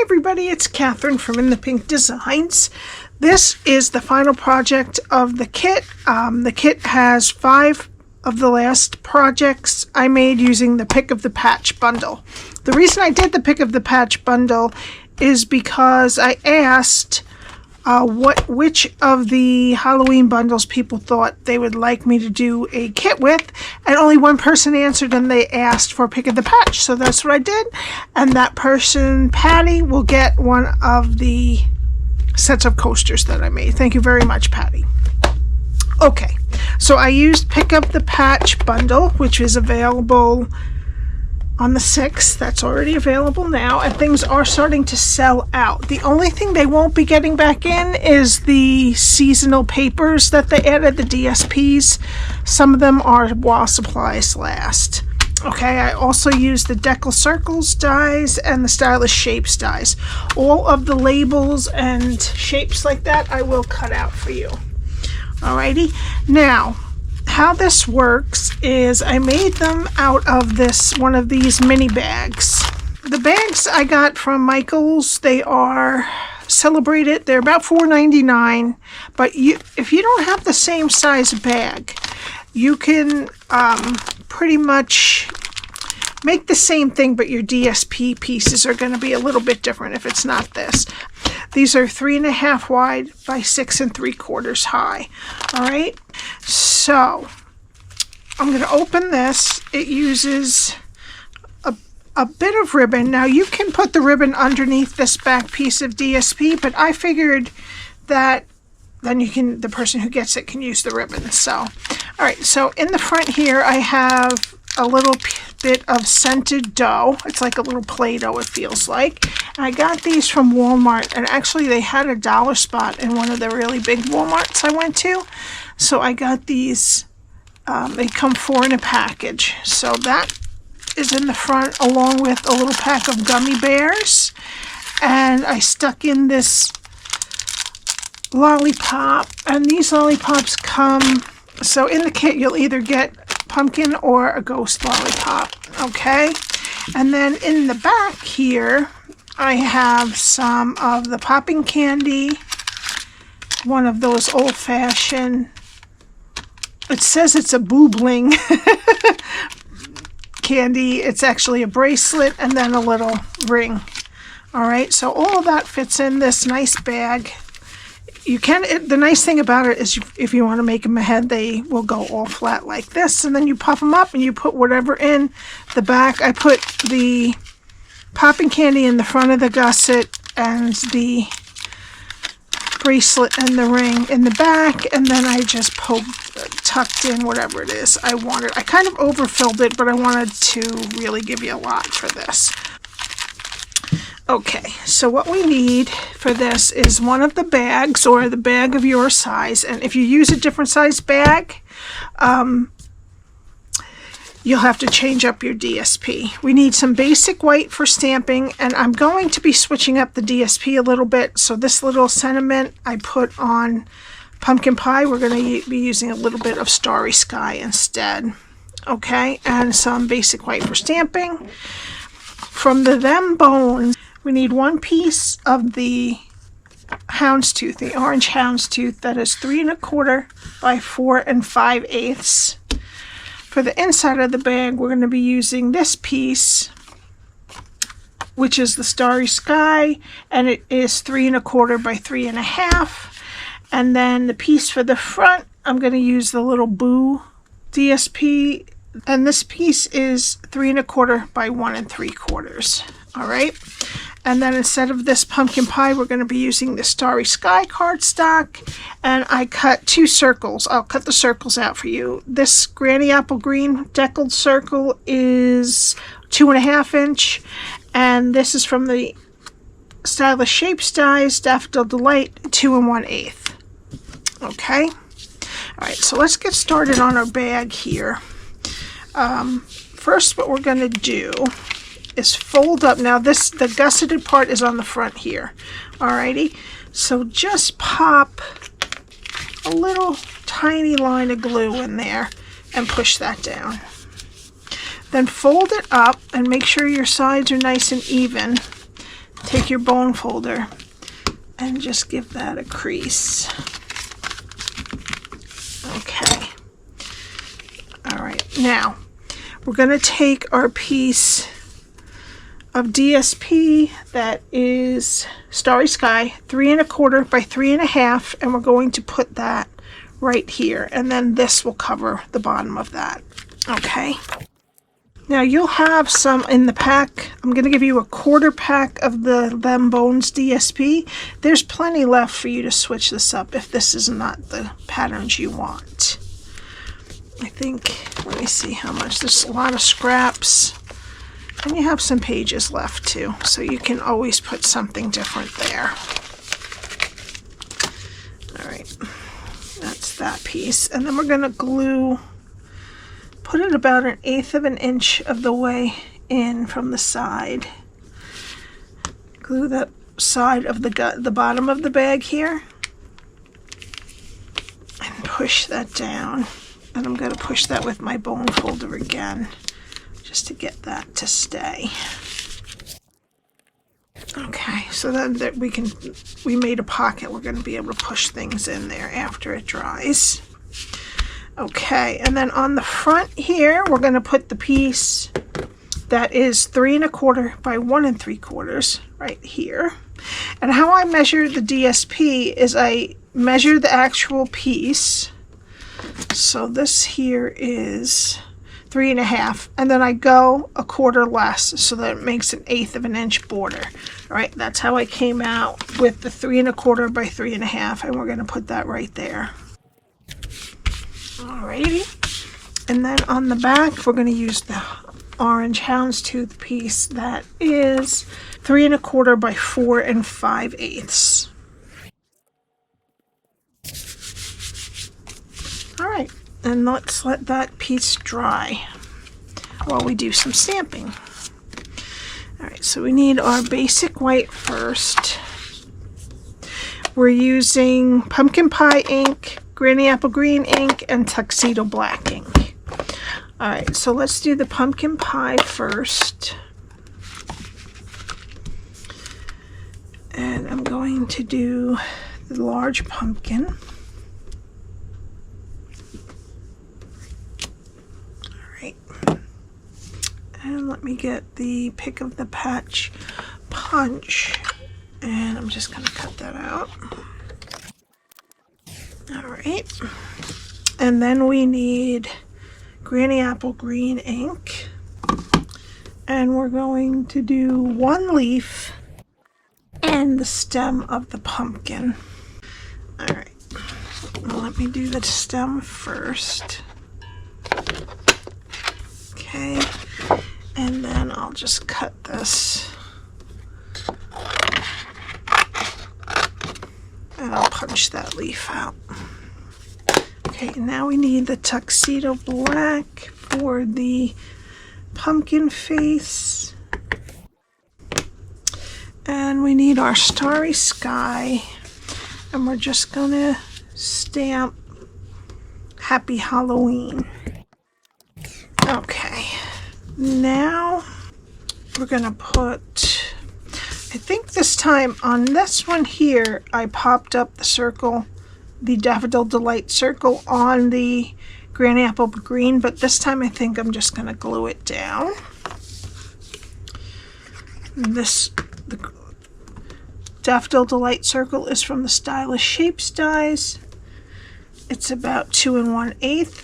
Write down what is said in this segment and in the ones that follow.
everybody, it's Cathryn from In the Pink Designs. This is the final project of the kit. The kit has 5 of the last projects I made using the Pick of the Patch bundle. The reason I did the Pick of the Patch bundle is because I asked which of the Halloween bundles people thought they would like me to do a kit with, and only one person answered and they asked for Pick of the Patch, so that's what I did. And that person, Patty, will get one of the sets of coasters that I made. Thank you very much, Patty. Okay, so I used Pick Up the Patch bundle, which is available on the 6th. That's already available now, and things are starting to sell out. The only thing they won't be getting back in is the seasonal papers that they added, the DSPs. Some of them are while supplies last. Okay, I also used the Deckled Circles dies and the Stylish Shapes dies. All of the labels and shapes like that I will cut out for you. Alrighty, now how this works is I made them out of one of these mini bags. The bags I got from Michaels, they are celebrated. They're about $4.99, but if you don't have the same size bag, you can pretty much make the same thing, but your DSP pieces are going to be a little bit different if it's not this. These are 3.5 wide by 6 3/4 high. All right, so I'm going to open this. It uses a bit of ribbon. Now you can put the ribbon underneath this back piece of DSP, but I figured that then the person who gets it can use the ribbon. So, all right, so in the front here I have a little bit of scented dough. It's like a little Play-Doh, it feels like. And I got these from Walmart, and actually they had a dollar spot in one of the really big Walmarts I went to. So I got these. They come 4 in a package. So that is in the front, along with a little pack of gummy bears. And I stuck in this lollipop, and these lollipops come, so in the kit you'll either get pumpkin or a ghost lollipop. Okay, and then in the back here I have some of the popping candy, one of those old-fashioned, it says it's a boobling candy. It's actually a bracelet and then a little ring. All right, so all of that fits in this nice bag. You can, the nice thing about it is if you want to make them ahead, they will go all flat like this, and then you pop them up and you put whatever in the back. I put the popping candy in the front of the gusset and the bracelet and the ring in the back, and then I just tucked in whatever it is I wanted. I kind of overfilled it, but I wanted to really give you a lot for this. Okay, so what we need for this is one of the bags, or the bag of your size, and if you use a different size bag, you'll have to change up your DSP. We need some basic white for stamping, and I'm going to be switching up the DSP a little bit. So this little sentiment I put on pumpkin pie, we're going to be using a little bit of Starry Sky instead. Okay, and some basic white for stamping. From the Them Bones, we need 1 piece of the houndstooth, the orange houndstooth, that is 3 1/4 by 4 5/8. For the inside of the bag, we're going to be using this piece, which is the Starry Sky, and it is 3 1/4 by 3 1/2. And then the piece for the front, I'm going to use the little Boo DSP, and this piece is 3 1/4 by 1 3/4. All right, and then instead of this pumpkin pie, we're going to be using the Starry Sky Cardstock, and I cut 2 circles. I'll cut the circles out for you. This Granny Apple Green Deckled Circle is 2.5 inch, and this is from the Stylish Shapes dies, Daffodil Delight, 2 1/8. Okay, all right, so let's get started on our bag here. First, what we're going to do is fold up. Now the gusseted part is on the front here. Alrighty, so just pop a little tiny line of glue in there and push that down. Then fold it up and make sure your sides are nice and even. take your bone folder and just give that a crease. Okay. All right, now we're going to take our piece of DSP that is Starry Sky, 3 1/4 by 3 1/2, and we're going to put that right here, and then this will cover the bottom of that. Okay. Now you'll have some in the pack. I'm going to give you a 1/4 pack of the Them Bones DSP. There's plenty left for you to switch this up if this is not the patterns you want. I think, let me see how much. There's a lot of scraps. And you have some pages left too, so you can always put something different there. All right, that's that piece. And then we're going to glue, put it about 1/8 of an inch of the way in from the side. Glue that side of the bottom of the bag here. And push that down. And I'm going to push that with my bone folder again, just to get that to stay. Okay, so then that we made a pocket. We're going to be able to push things in there after it dries. Okay, and then on the front here, we're going to put the piece that is 3 1/4 by 1 3/4 right here. And how I measure the DSP is I measure the actual piece. So this here is 3 1/2, and then I go 1/4 less, so that it makes 1/8 of an inch border. All right, that's how I came out with the 3 1/4 by 3 1/2, and we're going to put that right there. Alrighty, and then on the back, we're going to use the orange houndstooth piece that is 3 1/4 by 4 5/8. All right, and let's let that piece dry while we do some stamping. All right, so we need our basic white first. We're using pumpkin pie ink, granny apple green ink, and tuxedo black ink. All right, so let's do the pumpkin pie first. And I'm going to do the large pumpkin. And let me get the pick of the patch punch, and I'm just going to cut that out. All right, and then we need granny apple green ink, and we're going to do 1 leaf and the stem of the pumpkin. All right, well, let me do the stem first. Okay. And then I'll just cut this, and I'll punch that leaf out. Okay, now we need the tuxedo black for the pumpkin face. And we need our Starry Sky, and we're just gonna stamp Happy Halloween. Okay. Now we're going to put, I think this time on this one here, I popped up the circle, the Daffodil Delight circle on the granny apple green, but this time I think I'm just going to glue it down. The Daffodil Delight circle is from the Stylish Shapes dies. It's about 2 1/8,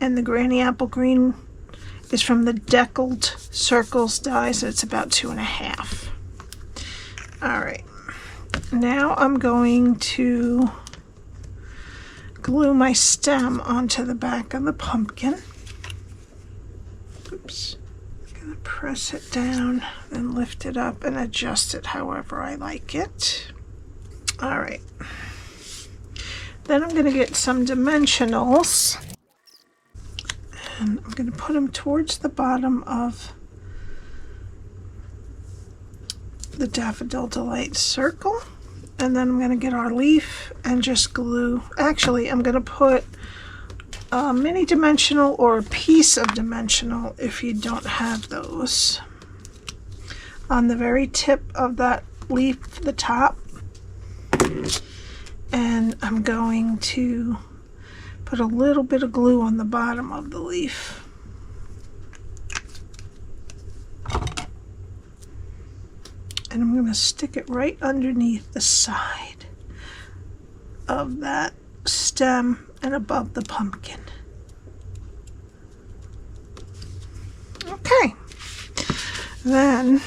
and the granny apple green is from the Deckled Circles dies. It's about 2 1/2. All right, now I'm going to glue my stem onto the back of the pumpkin. Oops. I'm gonna press it down and lift it up and adjust it however I like it. All right. Then I'm gonna get some dimensionals, and I'm going to put them towards the bottom of the Daffodil Delight circle. And then I'm going to get our leaf and just glue. Actually, I'm going to put a mini dimensional or a piece of dimensional if you don't have those. on the very tip of that leaf, the top. And I'm going to put a little bit of glue on the bottom of the leaf. And I'm going to stick it right underneath the side of that stem and above the pumpkin. Okay. Then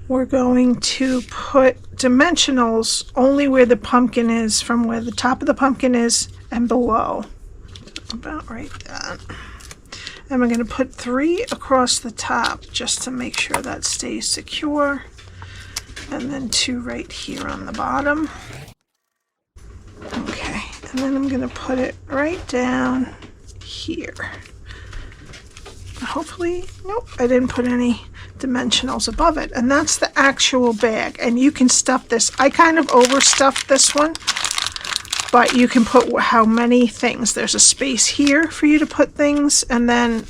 we're going to put dimensionals only where the pumpkin is, from where the top of the pumpkin is and below. About right there. And we're going to put 3 across the top just to make sure that stays secure. And then 2 right here on the bottom. Okay, and then I'm going to put it right down here. Hopefully, nope, I didn't put any dimensionals above it. And that's the actual bag. And you can stuff this. I kind of overstuffed this one, but you can put how many things. There's a space here for you to put things, and then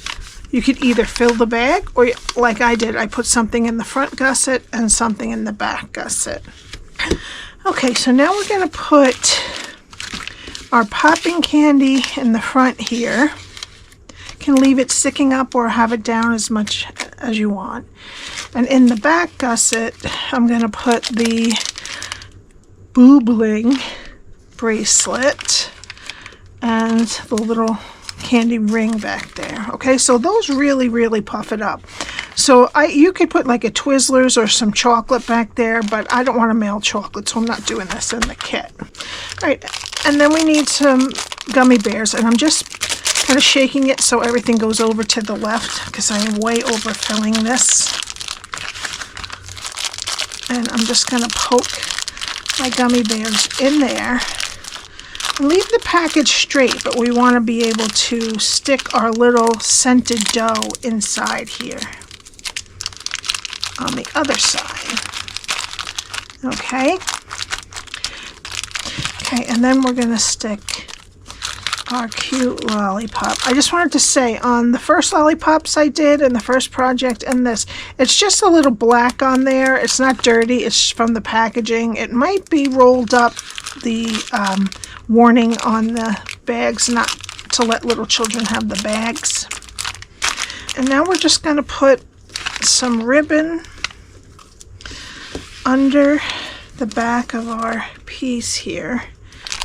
you could either fill the bag, or like I did, I put something in the front gusset and something in the back gusset. Okay, so now we're going to put our popping candy in the front here. Can leave it sticking up or have it down as much as you want. And in the back gusset, I'm going to put the boobling bracelet and the little candy ring back there. Okay, so those really puff it up. So you could put like a Twizzlers or some chocolate back there, but I don't want to mail chocolate, so I'm not doing this in the kit. All right, and then we need some gummy bears, and I'm just kind of shaking it so everything goes over to the left because I am way overfilling this. And I'm just going to poke my gummy bears in there. Leave the package straight, but we want to be able to stick our little scented dough inside here on the other side. Okay. Okay, and then we're going to stick our cute lollipop. I just wanted to say, on the first lollipops I did in the first project and this, it's just a little black on there. It's not dirty. It's from the packaging. It might be rolled up, the warning on the bags, not to let little children have the bags. And now we're just going to put some ribbon under the back of our piece here.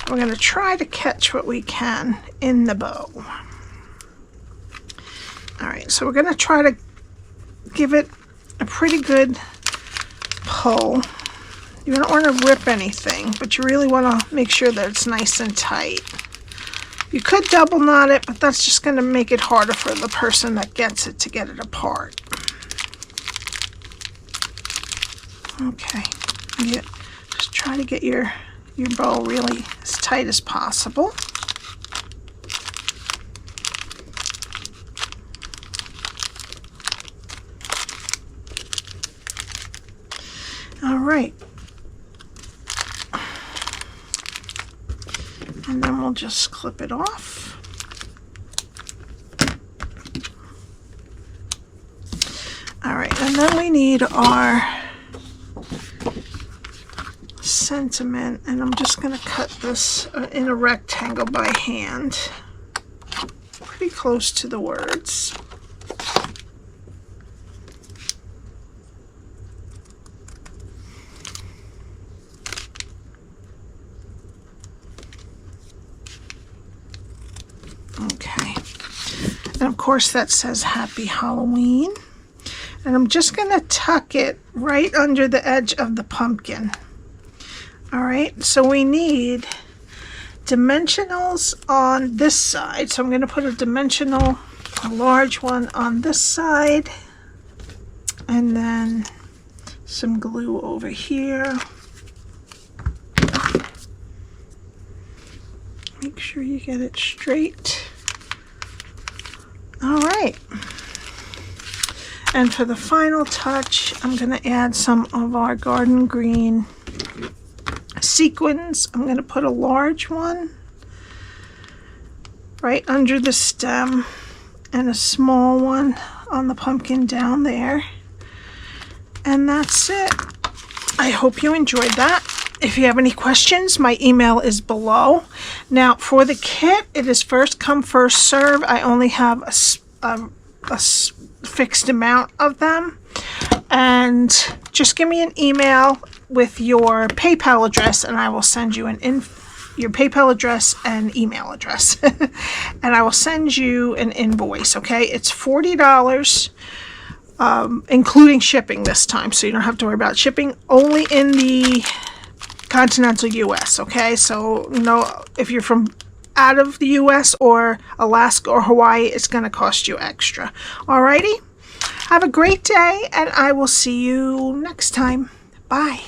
We're going to try to catch what we can in the bow. Alright, so we're going to try to give it a pretty good pull. You don't want to rip anything, but you really want to make sure that it's nice and tight. You could double knot it, but that's just going to make it harder for the person that gets it to get it apart. Okay, yeah, just try to get your bow really as tight as possible. All right. And then we'll just clip it off. All right, and then we need our sentiment, and I'm just going to cut this in a rectangle by hand, pretty close to the words. Okay, and of course that says Happy Halloween, and I'm just going to tuck it right under the edge of the pumpkin. Alright, so we need dimensionals on this side. So I'm going to put a dimensional, a large one on this side, and then some glue over here. Make sure you get it straight. Alright. And for the final touch, I'm going to add some of our garden green sequins. I'm going to put a large one right under the stem and a small one on the pumpkin down there. And that's it. I hope you enjoyed that. If you have any questions, my email is below. Now, for the kit, it is first come, first serve. I only have a fixed amount of them. And just give me an email with your PayPal address, and I will send you your PayPal address and email address. And I will send you an invoice, okay? It's $40. Including shipping this time, so you don't have to worry about shipping, only in the continental US, okay? So, if you're from out of the US or Alaska or Hawaii, it's going to cost you extra. Alrighty? Have a great day, and I will see you next time. Bye.